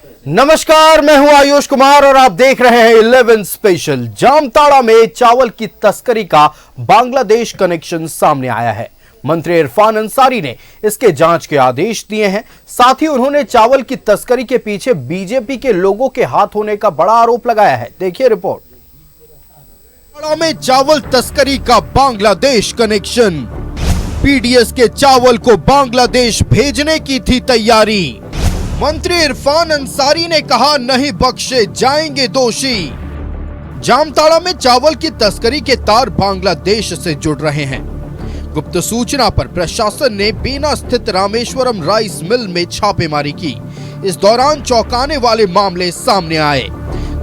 नमस्कार, मैं हूं आयुष कुमार और आप देख रहे हैं 11 स्पेशल। जामताड़ा में चावल की तस्करी का बांग्लादेश कनेक्शन सामने आया है। मंत्री इरफान अंसारी ने इसके जांच के आदेश दिए हैं। साथ ही उन्होंने चावल की तस्करी के पीछे बीजेपी के लोगों के हाथ होने का बड़ा आरोप लगाया है। देखिए रिपोर्ट। जामताड़ा में चावल तस्करी का बांग्लादेश कनेक्शन। पीडीएस के चावल को बांग्लादेश भेजने की थी तैयारी। मंत्री इरफान अंसारी ने कहा, नहीं बख्शे जाएंगे दोषी। जामताड़ा में चावल की तस्करी के तार बांग्लादेश से जुड़ रहे हैं। गुप्त सूचना पर प्रशासन ने बीना स्थित रामेश्वरम राइस मिल में छापेमारी की। इस दौरान चौंकाने वाले मामले सामने आए।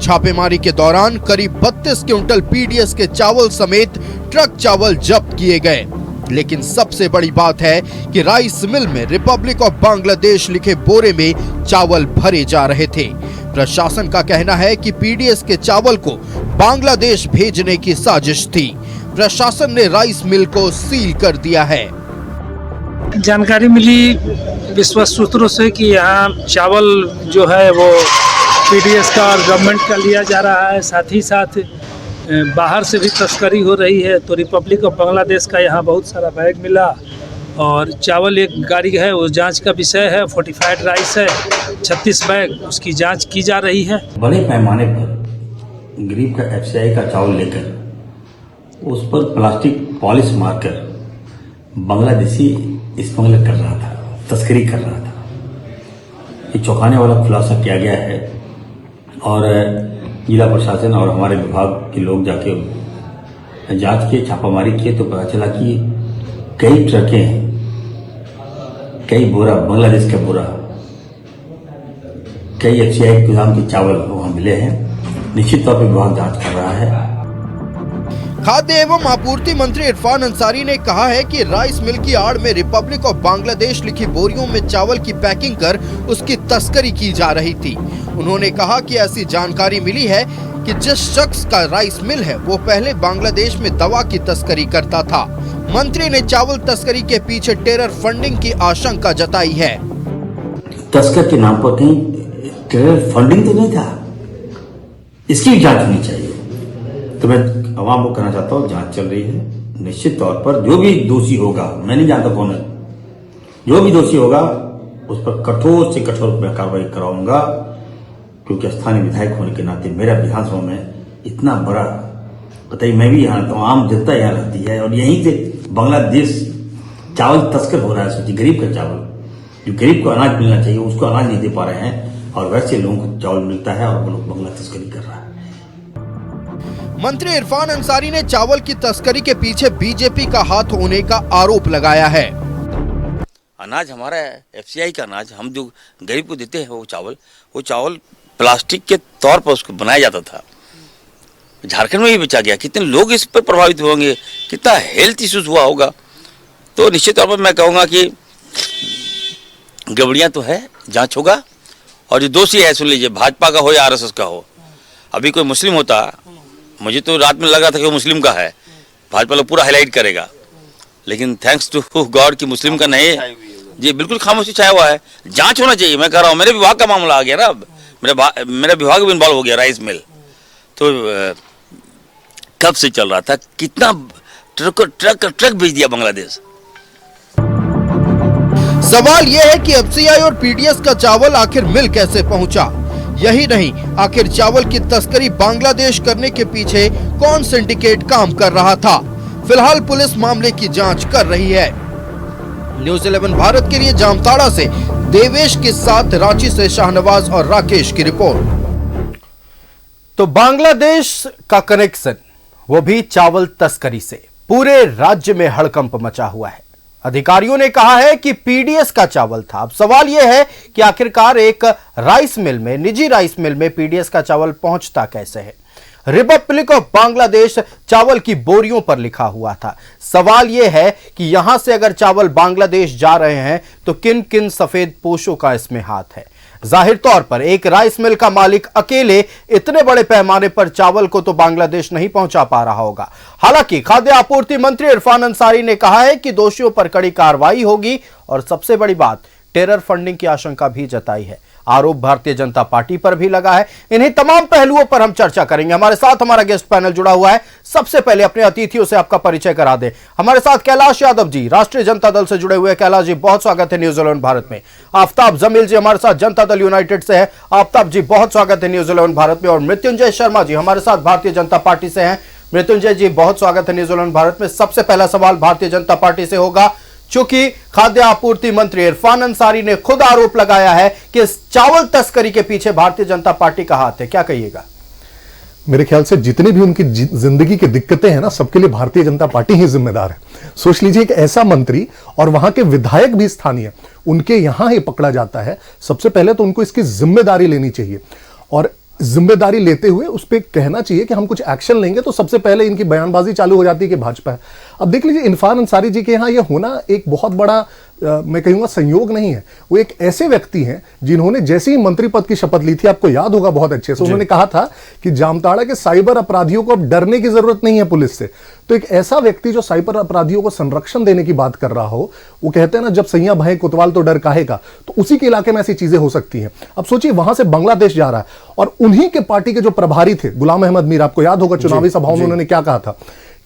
छापेमारी के दौरान करीब 32 क्विंटल पीडीएस के चावल समेत ट्रक चावल जब्त किए गए। लेकिन सबसे बड़ी बात है कि राइस मिल में रिपब्लिक ऑफ बांग्लादेश लिखे बोरे में चावल भरे जा रहे थे। प्रशासन का कहना है कि पीडीएस के चावल को बांग्लादेश भेजने की साजिश थी। प्रशासन ने राइस मिल को सील कर दिया है। जानकारी मिली विश्वस्त सूत्रों से कि यहाँ चावल जो है वो पीडीएस का और गवर्नमेंट का लिया जा रहा है। साथ ही साथ बाहर से भी तस्करी हो रही है। तो रिपब्लिक ऑफ बांग्लादेश का यहाँ बहुत सारा बैग मिला और चावल एक गाड़ी है, वो जांच का विषय है। फोर्टिफाइड राइस है 36 बैग, उसकी जांच की जा रही है। बड़े पैमाने पर गरीब का एफसीआई का चावल लेकर उस पर प्लास्टिक पॉलिश मारकर बांग्लादेशी स्मगलर कर रहा था, तस्करी कर रहा था। ये चौंकाने वाला खुलासा किया गया है और जिला प्रशासन और हमारे विभाग के लोग जाके जांच किए, छापामारी किए तो पता चला कि कई ट्रकें, कई बोरा बांग्लादेश का बोरा, कई एफसीआई गोदाम के चावल वहां मिले हैं। निश्चित तौर पर विभाग जांच कर रहा है। खाद्य एवं आपूर्ति मंत्री इरफान अंसारी ने कहा है कि राइस मिल की आड़ में रिपब्लिक ऑफ बांग्लादेश लिखी बोरियों में चावल की पैकिंग कर उसकी तस्करी की जा रही थी। उन्होंने कहा कि ऐसी जानकारी मिली है कि जिस शख्स का राइस मिल है वो पहले बांग्लादेश में दवा की तस्करी करता था। मंत्री ने चावल तस्करी के पीछे टेरर फंडिंग की आशंका जताई है। तस्कर के नाम पर कहीं टेरर फंडिंग तो नहीं था, इसकी भी जांच होनी चाहिए। तो मैं आवाम को कहना चाहता हूँ, जांच चल रही है। निश्चित तौर पर जो भी दोषी होगा, मैं नहीं जानता कौन है, जो भी दोषी होगा उस पर कठोर से कठोर मैं कार्रवाई कराऊंगा। क्योंकि स्थानीय विधायक होने के नाते मेरा विधानसभा में इतना बड़ा, बताइए, मैं भी यहाँ तो आम जनता यहाँ रहती है और यहीं से बांग्लादेश चावल तस्कर हो रहा है। सोचिए, गरीब का चावल, जो गरीब को अनाज मिलना चाहिए उसको अनाज नहीं दे पा रहे हैं और वैसे लोगों को चावल मिलता है और वो लोग बांग्ला तस्करी कर रहा है। मंत्री इरफान अंसारी ने चावल की तस्करी के पीछे बीजेपी का हाथ होने का आरोप लगाया है। अनाज हमारा है, एफसीआई का अनाज, हम जो गरीब को देते हैं वो चावल प्लास्टिक के तौर पर उसको बनाया जाता था। झारखंड में ही बेचा गया। कितने लोग इस पर प्रभावित होंगे, कितना हेल्थ इश्यूज हुआ होगा। तो निश्चित तौर पर मैं कहूँगा कि गड़बड़ियाँ तो है, जांच होगा। और जो दोषी है, सुन लीजिए, भाजपा का हो या आरएसएस का हो। अभी कोई मुस्लिम होता, मुझे तो रात में लगा था कि वो मुस्लिम का है, भाजपा लोग पूरा हाईलाइट करेगा। लेकिन थैंक्स टू गॉड कि मुस्लिम का नहीं है जी, बिल्कुल खामोशी छाया हुआ है। जांच होना चाहिए। मैं कह रहा हूँ, मेरे विभाग का मामला आ गया ना, अब मेरा विभाग भी इन्वॉल्व हो गया। राइस मिल तो कब से चल रहा था, कितना ट्रक भेज दिया बांग्लादेश। सवाल यह है कि एफसीआई और पीडीएस का चावल आखिर मिल कैसे पहुंचा। यही नहीं, आखिर चावल की तस्करी बांग्लादेश करने के पीछे कौन सिंडिकेट काम कर रहा था। फिलहाल पुलिस मामले की जांच कर रही है। न्यूज़ 11 भारत के लिए जामताड़ा से देवेश के साथ रांची से शाहनवाज और राकेश की रिपोर्ट। तो बांग्लादेश का कनेक्शन, वो भी चावल तस्करी से, पूरे राज्य में हड़कंप मचा हुआ है। अधिकारियों ने कहा है कि पीडीएस का चावल था। अब सवाल यह है कि आखिरकार एक राइस मिल में, निजी राइस मिल में पीडीएस का चावल पहुंचता कैसे है। रिपब्लिक ऑफ बांग्लादेश चावल की बोरियों पर लिखा हुआ था। सवाल यह है कि यहां से अगर चावल बांग्लादेश जा रहे हैं तो किन किन सफेद पोशों का इसमें हाथ है। जाहिर तौर पर एक राइस मिल का मालिक अकेले इतने बड़े पैमाने पर चावल को तो बांग्लादेश नहीं पहुंचा पा रहा होगा। हालांकि खाद्य आपूर्ति मंत्री इरफान अंसारी ने कहा है कि दोषियों पर कड़ी कार्रवाई होगी और सबसे बड़ी बात, टेरर फंडिंग की आशंका भी जताई है। आरोप भारतीय जनता पार्टी पर भी लगा है। इन्हीं तमाम पहलुओं पर हम चर्चा करेंगे। हमारे साथ हमारा गेस्ट पैनल जुड़ा हुआ है। सबसे पहले अपने अतिथियों से आपका परिचय करा दें। हमारे साथ कैलाश यादव जी, राष्ट्रीय जनता दल से जुड़े हुए। कैलाश जी, बहुत स्वागत है न्यूज 11 भारत में। आफ्ताब जमील जी हमारे साथ जनता दल यूनाइटेड से है। आफ्ताब जी, बहुत स्वागत है न्यूज 11 भारत में। और मृत्युंजय शर्मा जी हमारे साथ भारतीय जनता पार्टी से हैं। मृत्युंजय जी, बहुत स्वागत है न्यूज 11 भारत में। सबसे पहला सवाल भारतीय जनता पार्टी से होगा, चूंकि खाद्य आपूर्ति मंत्री इरफान अंसारी ने खुद आरोप लगाया है कि इस चावल तस्करी के पीछे भारतीय जनता पार्टी का हाथ है, क्या कहिएगा? मेरे ख्याल से जितनी भी उनकी जिंदगी की दिक्कतें हैं ना, सबके लिए भारतीय जनता पार्टी ही जिम्मेदार है। सोच लीजिए एक ऐसा मंत्री और वहां के विधायक भी स्थानीय, उनके यहां ही पकड़ा जाता है। सबसे पहले तो उनको इसकी जिम्मेदारी लेनी चाहिए और जिम्मेदारी लेते हुए उस पर कहना चाहिए कि हम कुछ एक्शन लेंगे। तो सबसे पहले इनकी बयानबाजी चालू हो जाती है कि भाजपा है। अब देख लीजिए, इरफान अंसारी जी के यहाँ यह होना एक बहुत बड़ा मैं कहूंगा संयोग नहीं है। वो एक ऐसे व्यक्ति हैं जिन्होंने जैसे ही मंत्री पद की शपथ ली थी, आपको याद होगा बहुत अच्छे से, उन्होंने कहा था कि जामताड़ा के साइबर अपराधियों को अब डरने की जरूरत नहीं है पुलिस से। तो एक ऐसा व्यक्ति जो साइबर अपराधियों को संरक्षण देने की बात कर रहा हो, वो कहते हैं ना, जब सैया भय कोतवाल तो डर काहेगा, तो उसी के इलाके में ऐसी चीजें हो सकती हैं। अब सोचिए, वहां से बांग्लादेश जा रहा है और उन्हीं के पार्टी के जो प्रभारी थे गुलाम अहमद मीर, आपको याद होगा चुनावी सभाओं में उन्होंने क्या कहा था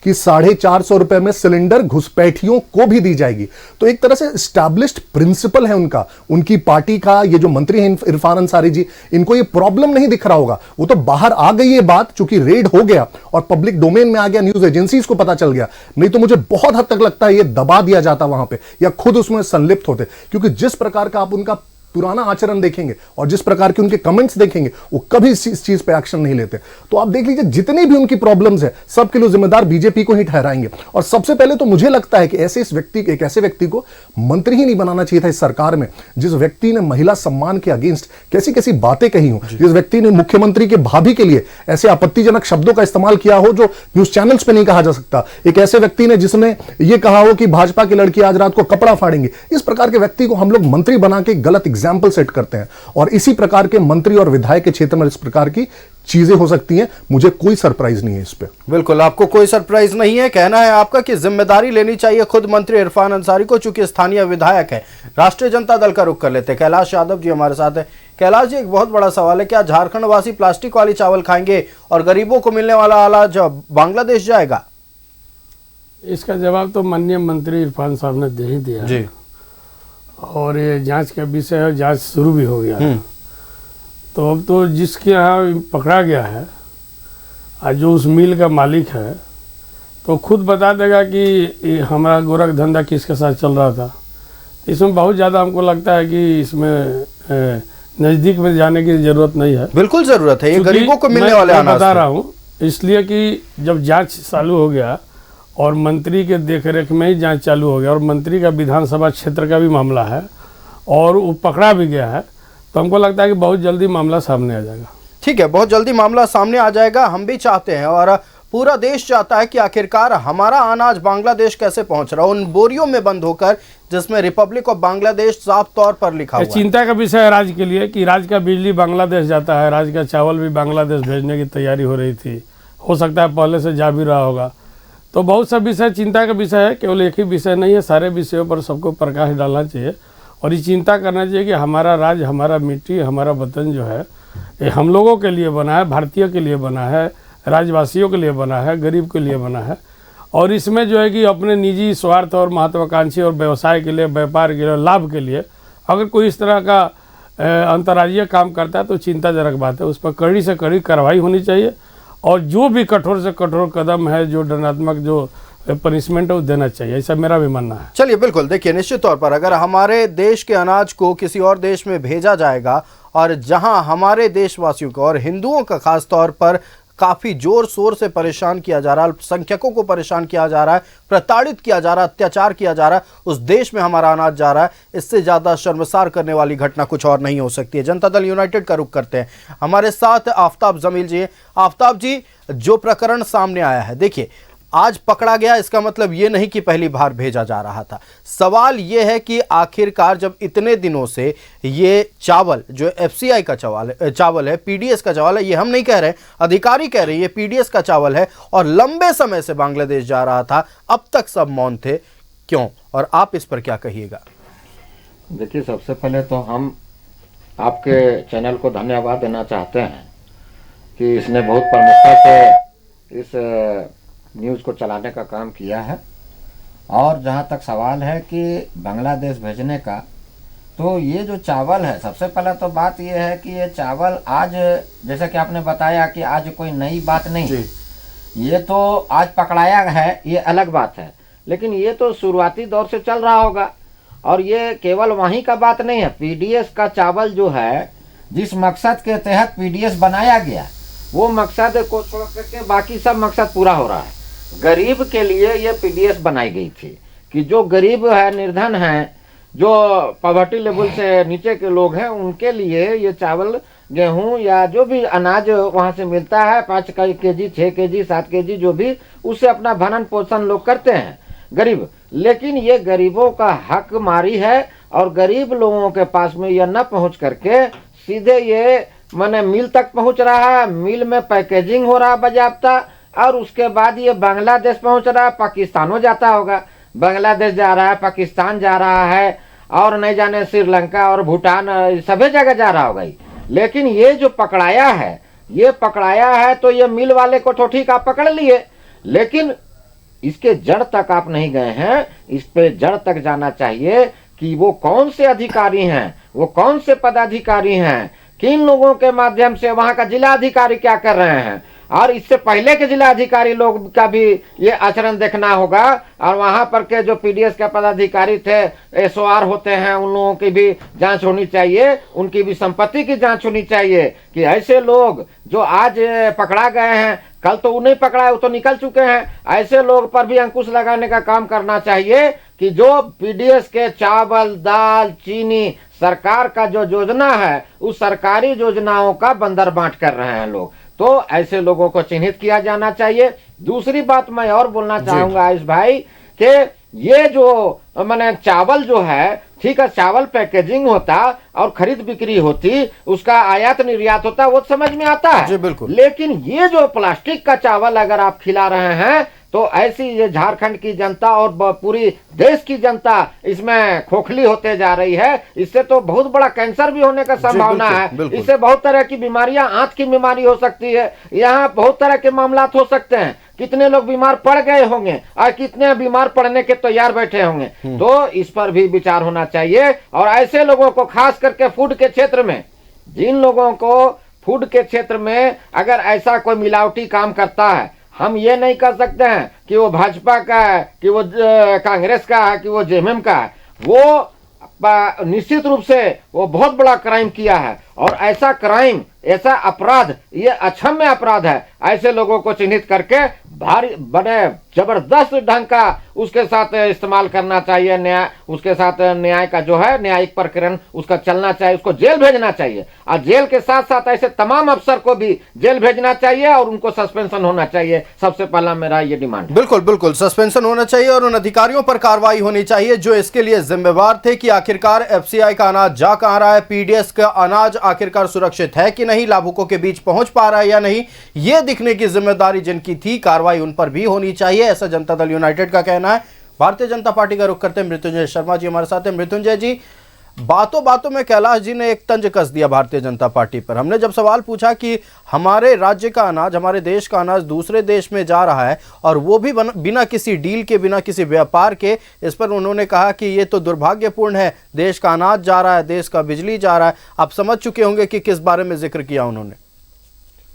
कि 450 रुपए में सिलेंडर घुसपैठियों को भी दी जाएगी। तो एक तरह से एस्टैब्लिश्ड प्रिंसिपल है उनका, उनकी पार्टी का। ये जो मंत्री हैं इरफान अंसारी जी, इनको ये प्रॉब्लम नहीं दिख रहा होगा। वो तो बाहर आ गई ये बात, चूंकि रेड हो गया और पब्लिक डोमेन में आ गया, न्यूज एजेंसीज को पता चल गया। नहीं तो मुझे बहुत हद तक लगता है ये दबा दिया जाता वहां पे, या खुद उसमें संलिप्त होते, क्योंकि जिस प्रकार का आप उनका पुराना आचरण देखेंगे और जिस प्रकार के उनके कमेंट्स देखेंगे, वो कभी इस चीज पे एक्शन नहीं लेते। तो आप देख लीजिए, जितनी भी उनकी प्रॉब्लम्स है, सबके लिए जिम्मेदार बीजेपी को ही ठहराएंगे। और सबसे पहले तो मुझे लगता है कि एक ऐसे व्यक्ति को मंत्री ही नहीं बनाना चाहिए था इस सरकार में, जिस व्यक्ति ने महिला सम्मान के अगेंस्ट कैसी कैसी बातें कही हो, जिस व्यक्ति ने मुख्यमंत्री के भाभी के लिए ऐसे आपत्तिजनक शब्दों का इस्तेमाल किया हो जो न्यूज चैनल्स पे नहीं कहा जा सकता, एक ऐसे व्यक्ति ने जिसने ये कहा हो कि भाजपा की लड़की आज रात को कपड़ा फाड़ेंगे। इस प्रकार के व्यक्ति को हम लोग मंत्री बना के गलत एग्जाम्पल सेट करते हैं। और इसी प्रकार के मंत्री और विधायक के क्षेत्र में इस प्रकार की चीजें हो सकती हैं। मुझे कोई सरप्राइज नहीं है इस पे। बिल्कुल, आपको कोई सरप्राइज नहीं है। कहना है आपका कि जिम्मेदारी लेनी चाहिए खुद मंत्री इरफान अंसारी को, चूंकि स्थानीय विधायक है। राष्ट्रीय जनता दल का रुख कर लेते हैं। कैलाश यादव जी हमारे साथ है। कैलाश जी, एक बहुत बड़ा सवाल है, क्या झारखंड वासी प्लास्टिक वाली चावल खाएंगे और गरीबों को मिलने वाला अनाज बांग्लादेश जाएगा? इसका जवाब तो माननीय मंत्री इरफान साहब ने दे ही दिया जी। और ये जांच का विषय है, जांच शुरू भी हो गया है। तो अब तो जिसके यहाँ पकड़ा गया है और जो उस मिल का मालिक है, तो खुद बता देगा कि हमारा गोरख धंधा किसके साथ चल रहा था। इसमें बहुत ज़्यादा हमको लगता है कि इसमें नज़दीक में जाने की ज़रूरत नहीं है। बिल्कुल ज़रूरत है, ये गरीबों को मिलने वाले अनाज बता रहा हूँ, इसलिए कि जब जाँच चालू हो गया और मंत्री के देखरेख में ही जांच चालू हो गया और मंत्री का विधानसभा क्षेत्र का भी मामला है और वो पकड़ा भी गया है, तो हमको लगता है कि बहुत जल्दी मामला सामने आ जाएगा। ठीक है, बहुत जल्दी मामला सामने आ जाएगा, हम भी चाहते हैं और पूरा देश चाहता है कि आखिरकार हमारा अनाज बांग्लादेश कैसे पहुंच रहा है उन बोरियों में बंद होकर, जिसमें रिपब्लिक ऑफ बांग्लादेश साफ तौर पर लिखा हुआ है। चिंता का विषय है राज्य के लिए कि राज्य का बिजली बांग्लादेश जाता है, राज्य का चावल भी बांग्लादेश भेजने की तैयारी हो रही थी, हो सकता है पहले से जा भी रहा होगा। तो बहुत सा विषय चिंता का विषय है, केवल एक ही विषय नहीं है, सारे विषयों पर सबको प्रकाश डालना चाहिए और ये चिंता करना चाहिए कि हमारा राज्य, हमारा मिट्टी, हमारा वतन जो है ये हम लोगों के लिए बना है, भारतीय के लिए बना है, राज्यवासियों के लिए बना है, गरीब के लिए बना है। और इसमें जो है कि अपने निजी स्वार्थ और महत्वाकांक्षी और व्यवसाय के लिए, व्यापार के लिए, लाभ के लिए अगर कोई इस तरह का अंतर्राज्यीय काम करता है तो चिंताजनक बात है। उस पर कड़ी से कड़ी कार्रवाई होनी चाहिए और जो भी कठोर से कठोर कदम है, जो दंडात्मक जो पनिशमेंट है वो देना चाहिए, ऐसा मेरा भी मानना है। चलिए, बिल्कुल, देखिए, निश्चित तौर पर अगर हमारे देश के अनाज को किसी और देश में भेजा जाएगा और जहां हमारे देशवासियों को और हिंदुओं का खास तौर पर काफी जोर शोर से परेशान किया जा रहा है, अल्पसंख्यकों को परेशान किया जा रहा है, प्रताड़ित किया जा रहा है, अत्याचार किया जा रहा है, उस देश में हमारा अनाज जा रहा है, इससे ज्यादा शर्मसार करने वाली घटना कुछ और नहीं हो सकती है। जनता दल यूनाइटेड का रुख करते हैं। हमारे साथ आफ्ताब जमील जी। आफ्ताब जी, जो प्रकरण सामने आया है, देखिए, आज पकड़ा गया, इसका मतलब ये नहीं कि पहली बार भेजा जा रहा था। सवाल ये है कि आखिरकार जब इतने दिनों से ये चावल, जो एफसीआई का चावल है, पीडीएस का चावल है, ये हम नहीं कह रहे, अधिकारी कह रहे हैं ये पीडीएस का चावल है और लंबे समय से बांग्लादेश जा रहा था, अब तक सब मौन थे, क्यों? और आप इस पर क्या कहिएगा? देखिए, सबसे पहले तो हम आपके चैनल को धन्यवाद देना चाहते हैं कि इसने बहुत प्रमुखता से इस न्यूज़ को चलाने का काम किया है। और जहाँ तक सवाल है कि बांग्लादेश भेजने का, तो ये जो चावल है, सबसे पहले तो बात ये है कि ये चावल आज, जैसा कि आपने बताया कि आज कोई नई बात नहीं, ये तो आज पकड़ाया है, ये अलग बात है, लेकिन ये तो शुरुआती दौर से चल रहा होगा। और ये केवल वहीं का बात नहीं है। पीडीएस का चावल जो है, जिस मकसद के तहत पीडीएस बनाया गया, वो मकसद को छोड़ करके बाकी सब मकसद पूरा हो रहा है। गरीब के लिए ये पीडीएस बनाई गई थी कि जो गरीब है, निर्धन है, जो पॉवर्टी लेवल से नीचे के लोग हैं, उनके लिए ये चावल, गेहूं या जो भी अनाज वहाँ से मिलता है, 5 केजी, 6 केजी, 7 केजी, जो भी, उससे अपना भरण पोषण लोग करते हैं गरीब। लेकिन ये गरीबों का हक मारी है और गरीब लोगों के पास में यह न पहुँच करके सीधे ये माने मिल तक पहुँच रहा है, मिल में पैकेजिंग हो रहा है बाज़ाब्ता, और उसके बाद ये बांग्लादेश पहुँच रहा है, पाकिस्तानों जाता होगा, बांग्लादेश जा रहा है, पाकिस्तान जा रहा है, और नहीं जाने श्रीलंका और भूटान सभी जगह जा रहा होगा। लेकिन ये जो पकड़ाया है, ये पकड़ाया है तो ये मिल वाले को तो ठीक आप पकड़ लिए, लेकिन इसके जड़ तक आप नहीं गए हैं। इस पे जड़ तक जाना चाहिए कि वो कौन से अधिकारी हैं, वो कौन से पदाधिकारी हैं, किन लोगों के माध्यम से, वहाँ का जिला अधिकारी क्या कर रहे हैं, और इससे पहले के जिला अधिकारी लोग का भी ये आचरण देखना होगा। और वहाँ पर के जो पीडीएस के पदाधिकारी थे, एसओआर होते हैं, उन लोगों की भी जांच होनी चाहिए, उनकी भी संपत्ति की जांच होनी चाहिए कि ऐसे लोग जो आज पकड़ा गए हैं, कल तो उन्हें पकड़ा है, वो तो निकल चुके हैं, ऐसे लोग पर भी अंकुश लगाने का काम करना चाहिए कि जो पीडीएस के चावल, दाल, चीनी, सरकार का जो योजना है, उस सरकारी योजनाओं का बंदर बांट कर रहे हैं लोग, तो ऐसे लोगों को चिन्हित किया जाना चाहिए। दूसरी बात मैं और बोलना चाहूंगा आयुष भाई कि ये जो माने चावल जो है, ठीक है, चावल पैकेजिंग होता और खरीद बिक्री होती, उसका आयात निर्यात होता, वो समझ में आता है जी, बिल्कुल। लेकिन ये जो प्लास्टिक का चावल अगर आप खिला रहे हैं, तो ऐसी ये झारखंड की जनता और पूरी देश की जनता इसमें खोखली होते जा रही है। इससे तो बहुत बड़ा कैंसर भी होने का संभावना है, इससे बहुत तरह की बीमारियां, आंत की बीमारी हो सकती है, यहाँ बहुत तरह के मामला हो सकते हैं। कितने लोग बीमार पड़ गए होंगे और कितने बीमार पड़ने के तैयार बैठे होंगे, तो इस पर भी विचार होना चाहिए। और ऐसे लोगों को, खास करके फूड के क्षेत्र में, जिन लोगों को फूड के क्षेत्र में अगर ऐसा कोई मिलावटी काम करता है, हम ये नहीं कर सकते हैं कि वो भाजपा का है, कि वो कांग्रेस का है, कि वो जेएमएम का है, वो निश्चित रूप से वो बहुत बड़ा क्राइम किया है। और ऐसा क्राइम, ऐसा अपराध, ये अक्षम्य अपराध है। ऐसे लोगों को चिन्हित करके भारी बड़े जबरदस्त ढंग का उसके साथ इस्तेमाल करना चाहिए, न्याय, उसके साथ न्याय का जो है न्यायिक प्रकरण उसका चलना चाहिए, उसको जेल भेजना चाहिए। और जेल के साथ साथ ऐसे तमाम अफसर को भी जेल भेजना चाहिए और उनको सस्पेंशन होना चाहिए। सबसे पहला मेरा ये डिमांड है। बिल्कुल बिल्कुल, सस्पेंशन होना चाहिए और उन अधिकारियों पर कार्रवाई होनी चाहिए जो इसके लिए जिम्मेवार थे कि आखिरकार एफसीआई का अनाज जा कहां रहा है, पीडीएस का अनाज आखिरकार सुरक्षित है कि नहीं, लाभुकों के बीच पहुंच पा रहा है या नहीं, यह दिखने की जिम्मेदारी जिनकी थी, कार्रवाई उन पर भी होनी चाहिए, ऐसा जनता दल यूनाइटेड का कहना है। भारतीय जनता पार्टी का रुख करते हैं मृत्युंजय शर्मा जी हमारे साथ हैं। मृत्युंजय जी, बातों बातों में कैलाश जी ने एक तंज कस दिया भारतीय जनता पार्टी पर। हमने जब सवाल पूछा कि हमारे राज्य का अनाज, हमारे देश का अनाज दूसरे देश में जा रहा है और वो भी बिना किसी डील के, बिना किसी व्यापार के, इस पर उन्होंने कहा कि ये तो दुर्भाग्यपूर्ण है, देश का अनाज जा रहा है, देश का बिजली जा रहा है। आप समझ चुके होंगे कि किस बारे में जिक्र किया उन्होंने।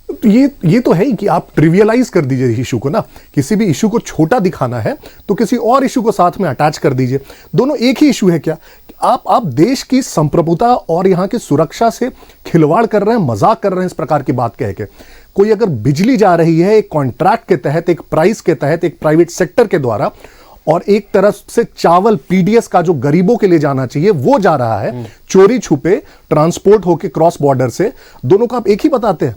तो ये तो है ही कि आप ट्रिवियलाइज कर दीजिए इशू को ना, किसी भी इशू को छोटा दिखाना है तो किसी और इशू को साथ में अटैच कर दीजिए। दोनों एक ही इशू है क्या? आप देश की संप्रभुता और यहां की सुरक्षा से खिलवाड़ कर रहे हैं, मजाक कर रहे हैं इस प्रकार की बात कह के। कोई अगर बिजली जा रही है एक कॉन्ट्रैक्ट के तहत, एक प्राइस के तहत, एक प्राइवेट सेक्टर के द्वारा, और एक तरफ से चावल पीडीएस का जो गरीबों के लिए जाना चाहिए वो जा रहा है चोरी छुपे, ट्रांसपोर्ट होके क्रॉस बॉर्डर से, दोनों को आप एक ही बताते हैं।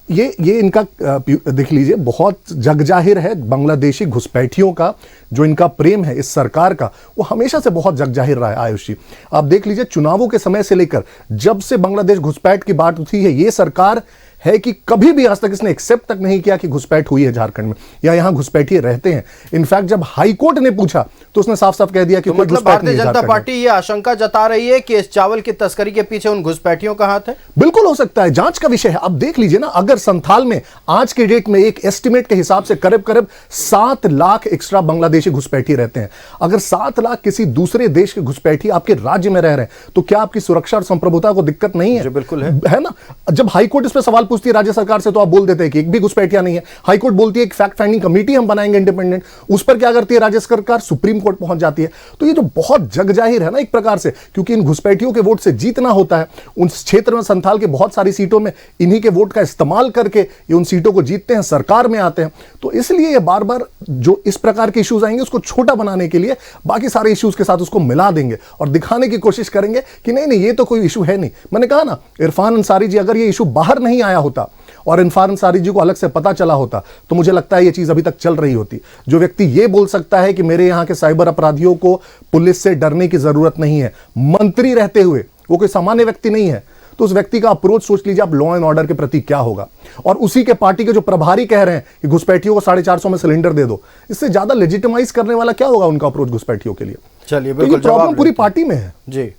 ये इनका देख लीजिए, बहुत जग जाहिर है बांग्लादेशी घुसपैठियों का जो इनका प्रेम है इस सरकार का, वो हमेशा से बहुत जग जाहिर रहा है। आयुष जी, आप देख लीजिए, चुनावों के समय से लेकर जब से बांग्लादेश घुसपैठ की बात उठी है, ये सरकार है कि कभी भी आज तक इसने एक्सेप्ट तक नहीं किया कि घुसपैठ हुई है झारखंड में या यहां घुसपैठिए रहते हैं। इनफैक्ट जब हाई कोर्ट ने पूछा तो उसने साफ साफ कह दिया कि तो कोई मतलब घुसपैठ भारतीय नहीं है जनता झारखंड में। पार्टी ये आशंका जता रही है कि इस चावल की तस्करी के पीछे उन घुसपैठियों का हाथ है। बिल्कुल हो सकता है, जांच का विषय है। अब देख लीजिए ना, अगर संथाल में आज के डेट में एक एस्टिमेट के हिसाब से करीब करीब 7 लाख एक्स्ट्रा बांग्लादेशी घुसपैठी रहते हैं। अगर 7 लाख किसी दूसरे देश के घुसपैठी आपके राज्य में रह रहे हैं तो क्या आपकी सुरक्षा और संप्रभुता को दिक्कत नहीं है? बिल्कुल है ना। जब हाईकोर्ट इस पर सवाल पूछती है राज्य सरकार से तो आप बोल देते हैं कि एक भी घुसपैठिया नहीं है। हाईकोर्ट बोलती है एक फैक्ट फाइंडिंग कमेटी हम बनाएंगे इंडिपेंडेंट, उस पर क्या करती है राज्य सरकार? सुप्रीम कोर्ट पहुंच जाती है। तो ये जो बहुत जग जाहिर है ना एक प्रकार से, क्योंकि इन घुसपैठियों के वोट से जीतना होता है। उन क्षेत्र में संथाल के बहुत सारी सीटों में इन्हीं के वोट का इस्तेमाल करके ये उन सीटों को जीतते हैं, सरकार में आते हैं। तो इसलिए ये बार बार जो इस प्रकार के इश्यूज आएंगे उसको छोटा बनाने के लिए बाकी सारे इश्यूज के साथ उसको मिला देंगे और दिखाने की कोशिश करेंगे कि नहीं नहीं ये तो कोई इशू है नहीं। मैंने कहा ना, इरफान अंसारी जी, अगर ये इशू बाहर नहीं आया होता और इरफान अंसारी जी को अलग से पता चला होता तो मुझे लगता है ये चीज अभी तक चल रही होती। जो व्यक्ति ये बोल सकता है कि मेरे यहां के साइबर अपराधियों को पुलिस से डरने की जरूरत नहीं है, मंत्री रहते हुए वो कोई सामान्य व्यक्ति नहीं है, तो उस व्यक्ति का अप्रोच सोच लीजिए आप लॉ एंड ऑर्डर के प्रति क्या होगा। और उसी के पार्टी के जो प्रभारी कह रहे हैं कि घुसपैठियों को 450 में सिलेंडर दे दो, इससे ज्यादा लेजिटिमाइज करने वाला क्या होगा उनका अप्रोच घुसपैठियों के लिए? चलिए, तो बिल्कुल ये प्रॉब्लम पूरी पार्टी में है जी।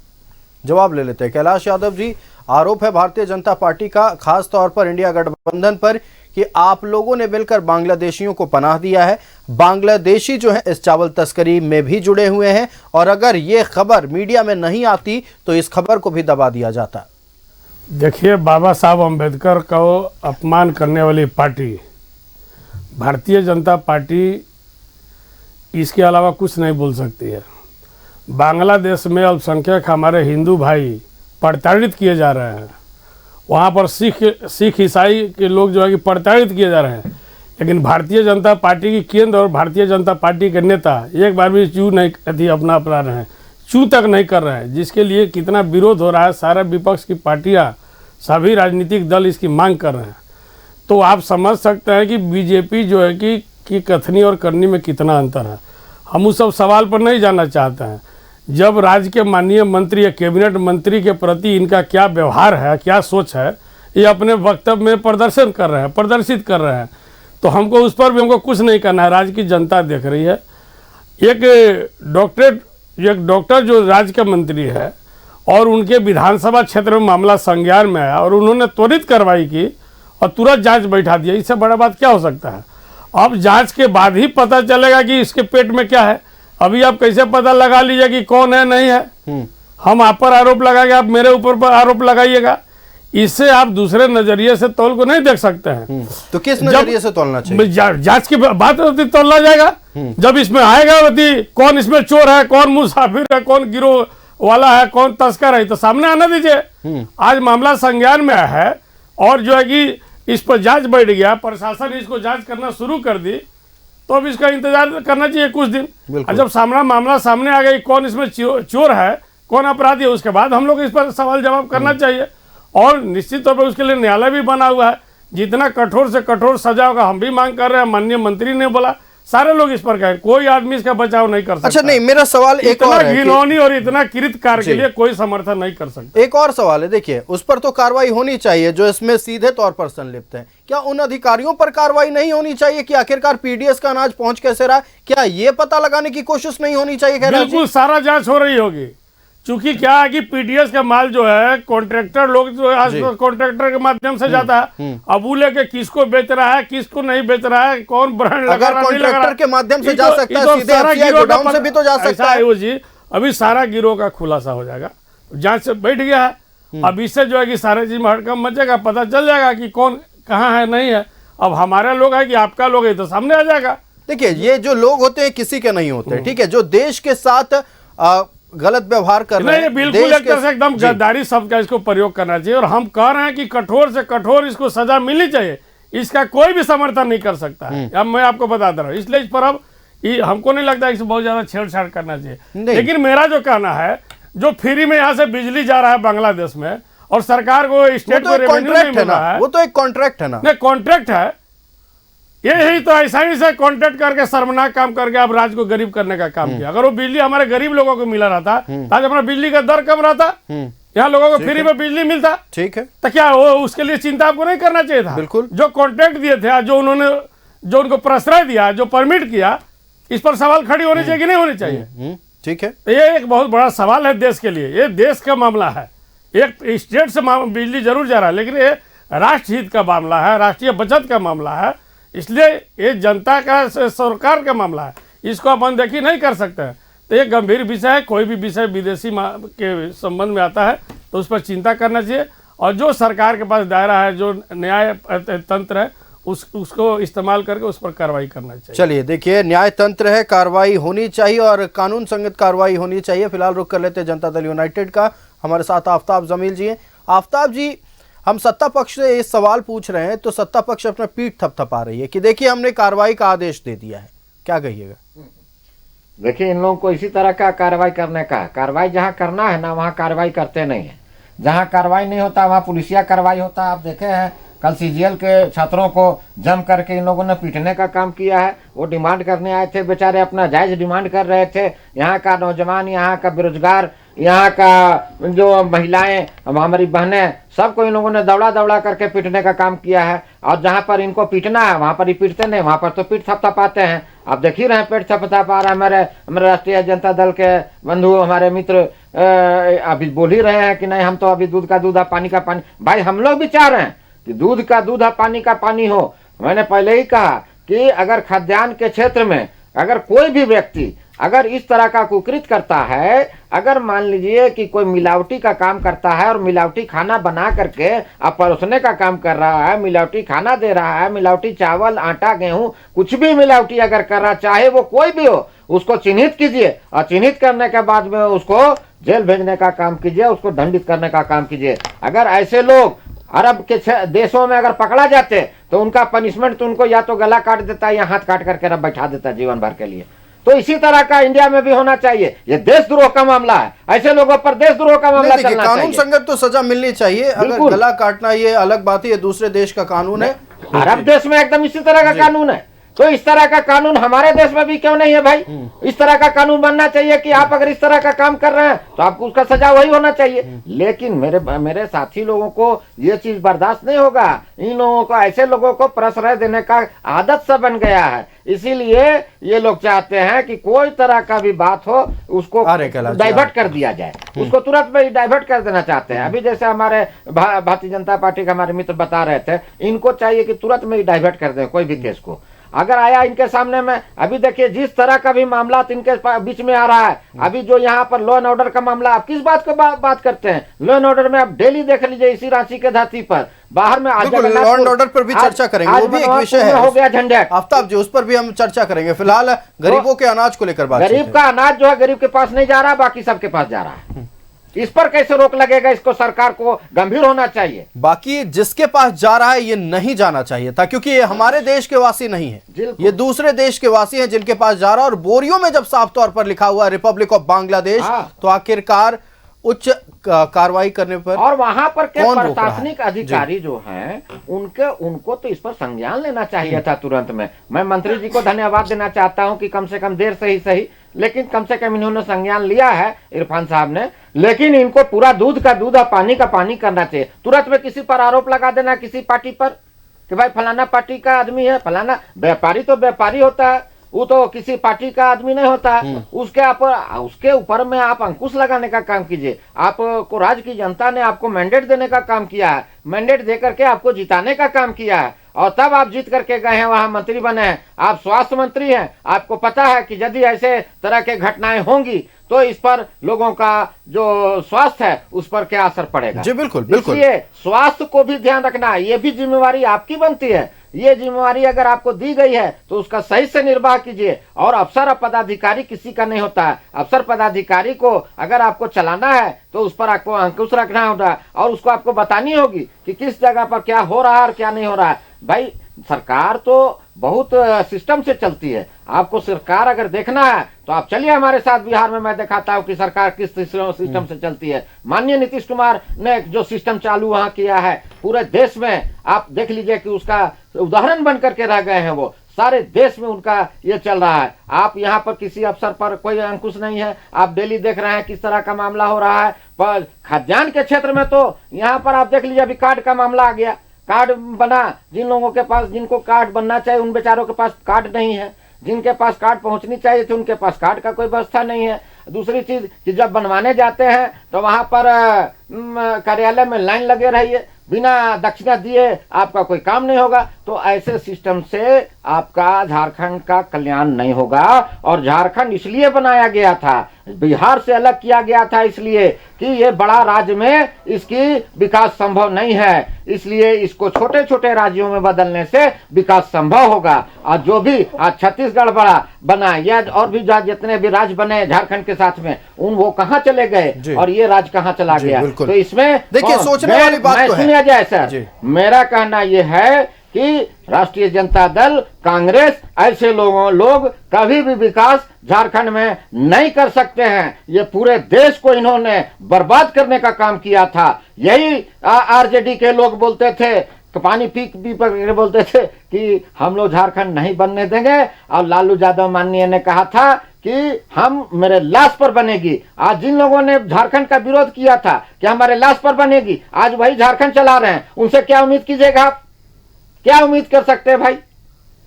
जवाब ले लेते हैं कैलाश यादव जी। आरोप है भारतीय जनता पार्टी का, खास तौर पर इंडिया गठबंधन पर, कि आप लोगों ने मिलकर बांग्लादेशियों को पनाह दिया है। बांग्लादेशी जो है इस चावल तस्करी में भी जुड़े हुए हैं और अगर ये खबर मीडिया में नहीं आती तो इस खबर को भी दबा दिया जाता। देखिए, बाबा साहब अम्बेडकर को अपमान करने वाली पार्टी भारतीय जनता पार्टी, इसके अलावा कुछ नहीं बोल सकती है। बांग्लादेश में अल्पसंख्यक हमारे हिंदू भाई प्रताड़ित किए जा रहे हैं, वहाँ पर सिख ईसाई के लोग जो है कि प्रताड़ित किए जा रहे हैं, लेकिन भारतीय जनता पार्टी की केंद्र और भारतीय जनता पार्टी के नेता एक बार भी चू नहीं अपना रहे हैं, चू तक नहीं कर रहे हैं, जिसके लिए कितना विरोध हो रहा है। सारा विपक्ष की पार्टियां, सभी राजनीतिक दल इसकी मांग कर रहे हैं। तो आप समझ सकते हैं कि बीजेपी जो है कि कथनी और करनी में कितना अंतर है। हम उस सब सवाल पर नहीं जाना चाहते हैं। जब राज्य के माननीय मंत्री या कैबिनेट मंत्री के प्रति इनका क्या व्यवहार है, क्या सोच है, ये अपने वक्तव्य में प्रदर्शित कर रहे हैं, तो हमको उस पर भी हमको कुछ नहीं करना है। राज्य की जनता देख रही है। एक डॉक्टर जो राज्य के मंत्री है और उनके विधानसभा क्षेत्र में मामला संज्ञान में आया और उन्होंने त्वरित कार्रवाई की और तुरंत जांच बैठा दिया। इससे बड़ा बात क्या हो सकता है? अब जांच के बाद ही पता चलेगा कि इसके पेट में क्या है। अभी आप कैसे पता लगा लीजिए कि कौन है नहीं है? हम आप पर आरोप लगाएंगे, आप मेरे ऊपर आरोप लगाइएगा। इससे आप दूसरे नजरिए से तौल को नहीं देख सकते हैं। तो किस नजरिए से तौलना चाहिए? जांच की बात होती तौला जाएगा। जब इसमें आएगा होती कौन इसमें चोर है, कौन मुसाफिर है, कौन गिरोह वाला है, कौन तस्कर है, तो सामने आना दीजिए। आज मामला संज्ञान में आया है और जो है कि इस पर जांच बैठ गया, प्रशासन इसको जांच करना शुरू कर दी, तो अब इसका इंतजार करना चाहिए कुछ दिन। और जब मामला सामने आ गई, कौन इसमें चोर है, कौन अपराधी है, उसके बाद हम लोग इस पर सवाल जवाब करना चाहिए। और निश्चित तौर पर उसके लिए न्यायालय भी बना हुआ है। जितना कठोर से कठोर सजा होगा हम भी मांग कर रहे हैं। माननीय मंत्री ने बोला, सारे लोग इस पर कहें, कोई आदमी इसका बचाव नहीं कर सकता। अच्छा, नहीं, मेरा सवाल एक और है, घिनौनी और इतना किरित कार्य के लिए कोई समर्थन नहीं कर सकता। एक और सवाल है, देखिए, उस पर तो कार्रवाई होनी चाहिए जो इसमें सीधे तौर पर संलिप्त है। क्या उन अधिकारियों पर कार्रवाई नहीं होनी चाहिए कि आखिरकार पीडीएस का अनाज पहुंच कैसे रहा? क्या ये पता लगाने की कोशिश नहीं होनी चाहिए? बिल्कुल, सारा जांच हो रही होगी। चूंकि क्या है कि पीडीएस का माल जो है कॉन्ट्रैक्टर लोग जो है कॉन्ट्रैक्टर के माध्यम से जाता है। अब वो लेके किसको बेच रहा है, किसको नहीं बेच रहा है, कौन ब्रांड लगा रहा है, कॉन्ट्रैक्टर के माध्यम से जा सकता है, सीधे एफसीआई गोडाउन से भी तो जा सकता है जी। अभी सारा गिरोह का खुलासा हो जाएगा, जांच से बैठ गया है। अब इससे जो है कि सारे चीज में हड़कंप मचेगा, पता चल जाएगा कि कौन कहाँ है नहीं है। अब हमारे लोग है कि आपका लोग है तो सामने आ जाएगा। देखिए, ये जो लोग होते हैं किसी के नहीं होते, ठीक है, जो देश के साथ गलत व्यवहार कर रहे हैं, बिल्कुल एक तरह से एकदम गद्दारी शब्द का इसको प्रयोग करना चाहिए। और हम कह रहे हैं कि कठोर से कठोर इसको सजा मिलनी चाहिए। इसका कोई भी समर्थन नहीं कर सकता है। अब मैं आपको बताता रहा हूँ, इसलिए इस पर अब हमको नहीं लगता इससे बहुत ज्यादा छेड़छाड़ करना चाहिए। लेकिन मेरा जो कहना है, जो फ्री में यहाँ से बिजली जा रहा है बांग्लादेश में, और सरकार को वो स्टेट तो को एक रेवेन्यू नहीं कॉन्ट्रैक्ट है मिल रहा ना, है। वो तो एक कॉन्ट्रैक्ट है ना। नहीं, कॉन्ट्रैक्ट है यही तो, ऐसा ही से कॉन्ट्रैक्ट करके शर्मनाक काम करके अब राज्य को गरीब करने का काम किया। अगर वो बिजली हमारे गरीब लोगों को मिला रहता तो आज हमारा बिजली का दर कम रहता, यहाँ लोगों को फ्री में बिजली मिलता, ठीक है, तो क्या वो उसके लिए चिंता आपको नहीं करना चाहिए था? बिल्कुल। जो कॉन्ट्रैक्ट दिए थे, जो उन्होंने जो उनको प्रश्रय दिया, जो परमिट किया, इस पर सवाल खड़ी होनी चाहिए कि नहीं होनी चाहिए? ठीक है। तो ये एक बहुत बड़ा सवाल है देश के लिए। ये देश का मामला है, एक स्टेट से बिजली जरूर जा रहा है, लेकिन ये राष्ट्र हित का मामला है, राष्ट्रीय बचत का मामला है, इसलिए ये जनता का सरकार का मामला है, इसको आप अनदेखी नहीं कर सकते हैं। तो ये गंभीर विषय है। कोई भी विषय विदेशी के संबंध में आता है तो उस पर चिंता करना चाहिए, और जो सरकार के पास दायरा है, जो न्याय तंत्र है, उसको इस्तेमाल करके उस पर कार्रवाई करना चाहिए। चलिए देखिए, न्याय तंत्र है, कार्रवाई होनी चाहिए और कानून संगत कार्रवाई होनी चाहिए। फिलहाल रुक कर लेते हैं जनता दल यूनाइटेड का। हमारे साथ आफ्ताब जमील जी हैं। आफ्ताब जी, हम सत्ता पक्ष से ये सवाल पूछ रहे हैं तो सत्ता पक्ष अपना पीठ थपथपा रही है कि देखिए हमने कार्रवाई का आदेश दे दिया है, क्या कहिएगा? देखिए, इन लोगों को इसी तरह का कार्रवाई करने का, कार्रवाई जहाँ करना है ना वहाँ कार्रवाई करते नहीं है, जहाँ कार्रवाई नहीं होता वहाँ पुलिसिया कार्रवाई होता। आप देखे हैं कल सीजीएल के छात्रों को जम करके इन लोगों ने पीटने का काम किया है। वो डिमांड करने आए थे, बेचारे अपना जायज डिमांड कर रहे थे। यहाँ का नौजवान, यहाँ का बेरोजगार, यहाँ का जो महिलाएं, हमारी बहनें, सबको इन लोगों ने दौड़ा दौड़ा करके पीटने का काम किया है। और जहाँ पर इनको पीटना है वहाँ पर ही पीटते नहीं, वहाँ पर तो पीठ थपथपाते हैं। आप देख ही रहे हैं, पेट थपथपा रहा है हमारे राष्ट्रीय जनता दल के बंधु, हमारे मित्र अभी बोल ही रहे हैं कि नहीं हम तो अभी दूध का दूध है, पानी का पानी। भाई हम लोग भी चाह रहे हैं कि दूध का दूध है, पानी का पानी हो। मैंने पहले ही कहा कि अगर खाद्यान्न के क्षेत्र में अगर कोई भी व्यक्ति अगर इस तरह का कुकृत करता है, अगर मान लीजिए कि कोई मिलावटी का काम करता है और मिलावटी खाना बना करके अब परोसने का काम कर रहा है, मिलावटी खाना दे रहा है, मिलावटी चावल, आटा, गेहूं, कुछ भी मिलावटी अगर कर रहा, चाहे वो कोई भी हो, उसको चिन्हित कीजिए और चिन्हित करने के बाद में उसको जेल भेजने का काम कीजिए, उसको दंडित करने का काम कीजिए। अगर ऐसे लोग अरब के देशों में अगर पकड़ा जाते तो उनका पनिशमेंट तो उनको या तो गला काट देता है या हाथ काट करके रब बैठा देता है जीवन भर के लिए। तो इसी तरह का इंडिया में भी होना चाहिए। ये देशद्रोह का मामला है, ऐसे लोगों पर देशद्रोह का मामला चलना चाहिए। कानून संगत तो सजा मिलनी चाहिए। अगर गला काटना ये अलग बात है, ये दूसरे देश का कानून है। अरब देश में एकदम इसी तरह का कानून है, तो इस तरह का कानून हमारे देश में भी क्यों नहीं है भाई? इस तरह का कानून बनना चाहिए कि आप अगर इस तरह का काम कर रहे हैं तो आपको उसका सजा वही होना चाहिए। लेकिन मेरे साथी लोगों को ये चीज बर्दाश्त नहीं होगा। इन लोगों को, ऐसे लोगों को प्रश्रय देने का आदत सा बन गया है, इसीलिए ये लोग चाहते हैं कि कोई तरह का भी बात हो उसको डाइवर्ट कर दिया जाए, उसको तुरंत में डाइवर्ट कर देना चाहते हैं। अभी जैसे हमारे भारतीय जनता पार्टी के हमारे मित्र बता रहे थे, इनको चाहिए कि तुरंत में डाइवर्ट कर दें कोई भी केस को। अगर आया इनके सामने में, अभी देखिए जिस तरह का भी मामला इनके बीच में आ रहा है, अभी जो यहाँ पर लॉ एंड ऑर्डर का मामला, आप किस बात को बात करते हैं? लॉ एंड ऑर्डर में आप डेली देख लीजिए, इसी रांची के धरती पर बाहर में लॉ एंड ऑर्डर पर भी चर्चा करेंगे, वो भी एक विषय है, हो गया झंझट। आफ्ताब जी, उस पर भी हम चर्चा करेंगे। फिलहाल गरीबों के अनाज को लेकर बात, गरीब का अनाज जो है गरीब के पास नहीं जा रहा, बाकी सबके पास जा रहा है। इस पर कैसे रोक लगेगा? इसको सरकार को गंभीर होना चाहिए। बाकी जिसके पास जा रहा है ये नहीं जाना चाहिए था, क्योंकि ये हमारे देश के वासी नहीं है, ये दूसरे देश के वासी हैं जिनके पास जा रहा है। और बोरियों में जब साफ तौर पर लिखा हुआ रिपब्लिक ऑफ बांग्लादेश, तो आखिरकार उच्च कार्रवाई करने पर और वहां पर के प्रशासनिक अधिकारी जो हैं उनको तो इस पर संज्ञान लेना चाहिए था तुरंत में। मैं मंत्री जी को धन्यवाद देना चाहता हूं कि कम से कम देर से ही सही, लेकिन कम से कम इन्होंने संज्ञान लिया है, इरफान साहब ने। लेकिन इनको पूरा दूध का दूध और पानी का पानी करना चाहिए। तुरंत में किसी पर आरोप लगा देना, किसी पार्टी पर, कि भाई फलाना पार्टी का आदमी है, फलाना व्यापारी तो व्यापारी होता है, वो तो किसी पार्टी का आदमी नहीं होता। उसके ऊपर में आप अंकुश लगाने का काम कीजिए। आपको राज्य की जनता ने आपको मैंडेट देने का काम किया है, मैंडेट दे करके आपको जिताने का काम किया है, और तब आप जीत करके गए हैं, वहां मंत्री बने हैं। आप स्वास्थ्य मंत्री हैं, आपको पता है कि यदि ऐसे तरह के घटनाएं होंगी तो इस पर लोगों का जो स्वास्थ्य है उस पर क्या असर पड़ेगा। जी बिल्कुल बिल्कुल। इसलिए स्वास्थ्य को भी ध्यान रखना है, ये भी जिम्मेवारी आपकी बनती है। ये जिम्मेवारी अगर आपको दी गई है तो उसका सही से निर्वाह कीजिए। और अफसर और पदाधिकारी किसी का नहीं होता है। अफसर पदाधिकारी को अगर आपको चलाना है तो उस पर आपको अंकुश रखना होगा, और उसको आपको बतानी होगी कि किस जगह पर क्या हो रहा है और क्या नहीं हो रहा है। भाई सरकार तो बहुत सिस्टम से चलती है। आपको सरकार अगर देखना है तो आप चलिए हमारे साथ बिहार में, मैं दिखाता हूँ कि सरकार किस सिस्टम से चलती है। माननीय नीतीश कुमार ने जो सिस्टम चालू वहाँ किया है पूरे देश में, आप देख लीजिए कि उसका उदाहरण बन करके रह गए हैं। वो सारे देश में उनका ये चल रहा है। आप यहाँ पर किसी अफसर पर कोई अंकुश नहीं है। आप डेली देख रहे हैं किस तरह का मामला हो रहा है। पर खाद्यान्न के क्षेत्र में तो यहाँ पर आप देख लीजिए, अभी कार्ड का मामला आ गया। कार्ड बना, जिन लोगों के पास, जिनको कार्ड बनना चाहिए उन बेचारों के पास कार्ड नहीं है। जिनके पास कार्ड पहुंचनी चाहिए थी उनके पास कार्ड का कोई व्यवस्था नहीं है। दूसरी चीज कि जब बनवाने जाते हैं तो वहां पर कार्यालय में लाइन लगे रहिए, बिना दक्षिणा दिए आपका कोई काम नहीं होगा। तो ऐसे सिस्टम से आपका झारखंड का कल्याण नहीं होगा। और झारखंड इसलिए बनाया गया था, बिहार से अलग किया गया था इसलिए कि ये बड़ा राज्य में इसकी विकास संभव नहीं है। इसलिए इसको छोटे छोटे राज्यों में बदलने से विकास संभव होगा। और जो भी आज छत्तीसगढ़ बना या और भी जितने भी राज्य बने झारखंड के साथ में, वो कहाँ चले गए और ये राज्य कहाँ चला गया। तो इसमें देखिए सोचने वाली बात तो है। सुनिए जाए सर, मेरा कहना यह है कि राष्ट्रीय जनता दल, कांग्रेस, ऐसे लोग कभी भी विकास झारखंड में नहीं कर सकते हैं। ये पूरे देश को इन्होंने बर्बाद करने का काम किया था। यही आरजेडी के लोग बोलते थे, पानी पी पर बोलते थे कि हम लोग झारखंड नहीं बनने देंगे। और लालू यादव माननीय ने कहा था कि हम मेरे लाश पर बनेगी। आज जिन लोगों ने झारखंड का विरोध किया था कि हमारे लाश पर बनेगी, आज वही झारखंड चला रहे हैं। उनसे क्या उम्मीद कीजिएगा आप? क्या उम्मीद कर सकते हैं भाई?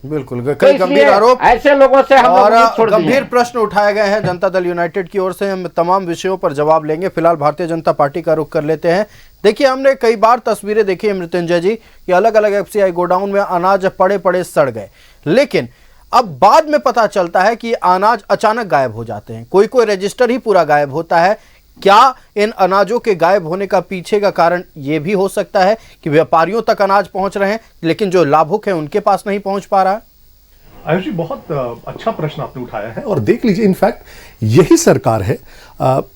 बिल्कुल, कई गंभीर आरोप ऐसे लोगों से हम और छोड़ गंभीर प्रश्न उठाए गए हैं जनता दल यूनाइटेड की ओर से। हम तमाम विषयों पर जवाब लेंगे। फिलहाल भारतीय जनता पार्टी का रुख कर लेते हैं। देखिए, हमने कई बार तस्वीरें देखी है मृत्युंजय जी कि अलग अलग एफसीआई गोडाउन में अनाज पड़े पड़े सड़ गए, लेकिन अब बाद में पता चलता है कि अनाज अचानक गायब हो जाते हैं। कोई कोई रजिस्टर ही पूरा गायब होता है। क्या इन अनाजों के गायब होने का पीछे का कारण यह भी हो सकता है कि व्यापारियों तक अनाज पहुंच रहे हैं लेकिन जो लाभुक हैं उनके पास नहीं पहुंच पा रहा है? आयुष जी, बहुत अच्छा प्रश्न आपने उठाया है। और देख लीजिए, इनफैक्ट यही सरकार है,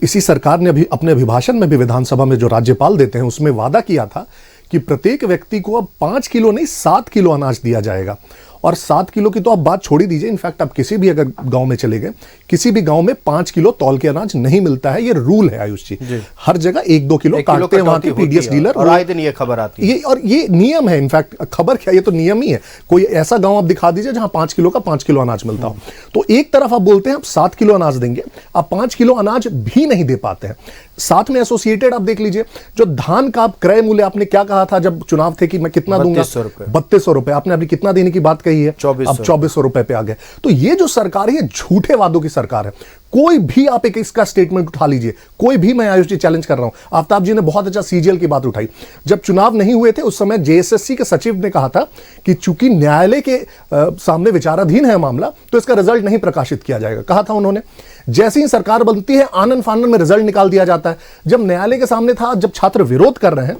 इसी सरकार ने अभी अपने अभिभाषण में भी विधानसभा में जो राज्यपाल देते हैं उसमें वादा किया था कि प्रत्येक व्यक्ति को अब 5 किलो नहीं 7 किलो अनाज दिया जाएगा। और 7 किलो की तो आप बात छोड़ ही दीजिए, इनफैक्ट आप किसी भी अगर गांव में चले गए, किसी भी गांव में 5 किलो तौल के अनाज नहीं मिलता है। ये रूल है आयुष जी। हर जगह 1-2 किलो काटते हैं वहां के पीडीएस डीलर, और आए दिन ये खबर आती है। और ये नियम है। इनफैक्ट खबर क्या, ये तो नियम ही है। कोई ऐसा गांव आप दिखा दीजिए जहां 5 किलो का 5 किलो अनाज मिलता हो। तो एक तरफ आप बोलते हैं आप 7 किलो अनाज देंगे, आप 5 किलो अनाज भी नहीं दे पाते हैं। साथ में एसोसिएटेड आप देख लीजिए, जो धान का क्रय मूल्य आपने क्या कहा था जब चुनाव थे कि मैं कितना दूंगा? 3200 रुपए। आपने अभी कितना देने की बात कही है? 2400 रुपए पे आ गए। तो ये जो सरकार है, झूठे वादों की सरकार है। कोई भी आप एक इसका स्टेटमेंट उठा लीजिए, कोई भी, मैं आयुष जी चैलेंज कर रहा हूं। आफ्ताब जी ने बहुत अच्छा सीजीएल की बात उठाई। जब चुनाव नहीं हुए थे उस समय जेएसएससी के सचिव ने कहा था कि चूंकि न्यायालय के सामने विचाराधीन है मामला, तो इसका रिजल्ट नहीं प्रकाशित किया जाएगा, कहा था उन्होंने। जैसे ही सरकार बनती है, आनन फानन में रिजल्ट निकाल दिया जाता है। जब न्यायालय के सामने था, जब छात्र विरोध कर रहे हैं,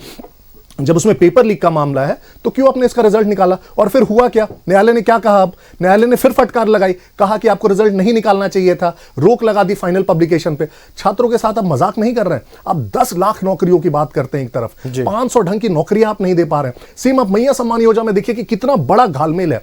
जब उसमें पेपर लीक का मामला है, तो क्यों आपने इसका रिजल्ट निकाला? और फिर हुआ क्या? न्यायालय ने क्या कहा? अब न्यायालय ने फिर फटकार लगाई, कहा कि आपको रिजल्ट नहीं निकालना चाहिए था, रोक लगा दी फाइनल पब्लिकेशन पे। छात्रों के साथ आप मजाक नहीं कर रहे हैं। आप 10 लाख नौकरियों की बात करते हैं एक तरफ, 500 ढंग की नौकरियां आप नहीं दे पा रहे हैं। सेम आप मैया सम्मान योजना में देखिए कि कितना बड़ा घालमेल है।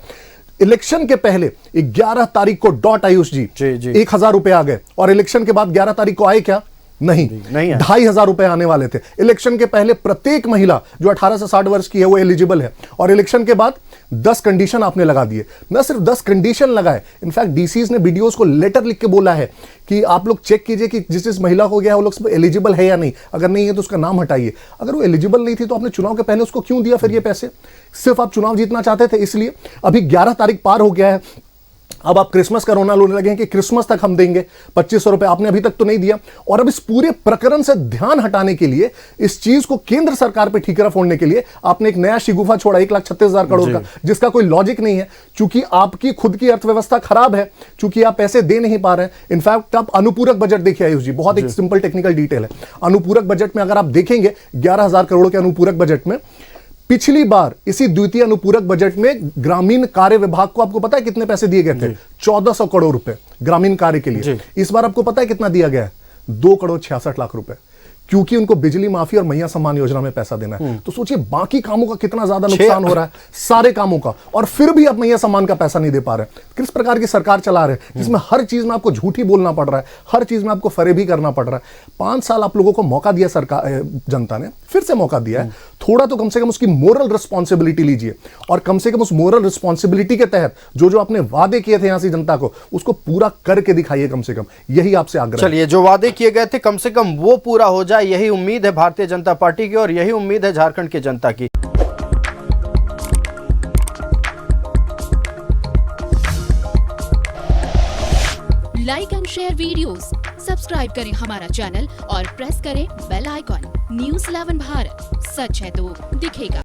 इलेक्शन के पहले 11 तारीख को डॉट आयुष जी 1000 रुपए आ गए, और इलेक्शन के बाद 11 तारीख को आए क्या? नहीं 2500 रुपए आने वाले थे। इलेक्शन के पहले प्रत्येक महिला जो 18 से 60 वर्ष की है वो एलिजिबल है, और इलेक्शन के बाद 10 कंडीशन आपने लगा दिए। न सिर्फ 10 कंडीशन लगाए, इनफैक्ट डीसीज ने बीडीओस को लेटर लिख के बोला है कि आप लोग चेक कीजिए कि जिस महिला को गया वो लोग एलिजिबल है या नहीं, अगर नहीं है तो उसका नाम हटाइए। अगर वो एलिजिबल नहीं थी तो आपने चुनाव के पहले उसको क्यों दिया फिर ये पैसे? सिर्फ आप चुनाव जीतना चाहते थे इसलिए। अभी 11 तारीख पार हो गया है, अब आप क्रिसमस का रोना लोने लगे हैं कि क्रिसमस तक हम देंगे 2500 रुपए, आपने अभी तक तो नहीं दिया। और अब इस पूरे प्रकरण से ध्यान हटाने के लिए, इस चीज को केंद्र सरकार पे ठीकरा फोड़ने के लिए आपने एक नया शिगुफा छोड़ा 1,36,000 करोड़ का, जिसका कोई लॉजिक नहीं है। चूंकि आपकी खुद की अर्थव्यवस्था खराब है, चूंकि आप पैसे दे नहीं पा रहे हैं। इनफैक्ट आप अनुपूरक बजट देखिए आयुष जी, बहुत एक सिंपल टेक्निकल डिटेल है। अनुपूरक बजट में अगर आप देखेंगे 11,000 करोड़ के अनुपूरक बजट में, पिछली बार इसी द्वितीय अनुपूरक बजट में ग्रामीण कार्य विभाग को आपको पता है कितने पैसे दिए गए थे? 1400 करोड़ रुपए ग्रामीण कार्य के लिए। इस बार आपको पता है कितना दिया गया है? 2 करोड़ 66 लाख रुपए। क्योंकि उनको बिजली माफी और मैया सम्मान योजना में पैसा देना है। तो सोचिए बाकी कामों का कितना ज्यादा नुकसान हो रहा है, सारे कामों का, और फिर भी आप मैया सम्मान का पैसा नहीं दे पा रहे। किस प्रकार की सरकार चला रहे हैं जिसमें हर चीज में आपको झूठी बोलना पड़ रहा है, हर चीज में आपको फरेबी करना पड़ रहा है। 5 साल आप लोगों को मौका दिया सरकार, जनता ने फिर से मौका दिया है, थोड़ा तो कम से कम उसकी मोरल रिस्पॉन्सिबिलिटी लीजिए, और कम से कम उस मोरल रिस्पॉन्सिबिलिटी के तहत जो जो आपने वादे किए थे यहां से जनता को, उसको पूरा करके दिखाइए कम से कम। यही आपसे आग्रह है। चलिए, जो वादे किए गए थे कम से कम वो पूरा हो जाए, यही उम्मीद है भारतीय जनता पार्टी की, और यही उम्मीद है झारखंड की जनता की। Like and share videos, subscribe करें हमारा चैनल और प्रेस करें बेल आइकॉन। न्यूज़ 11 भारत, सच है तो दिखेगा।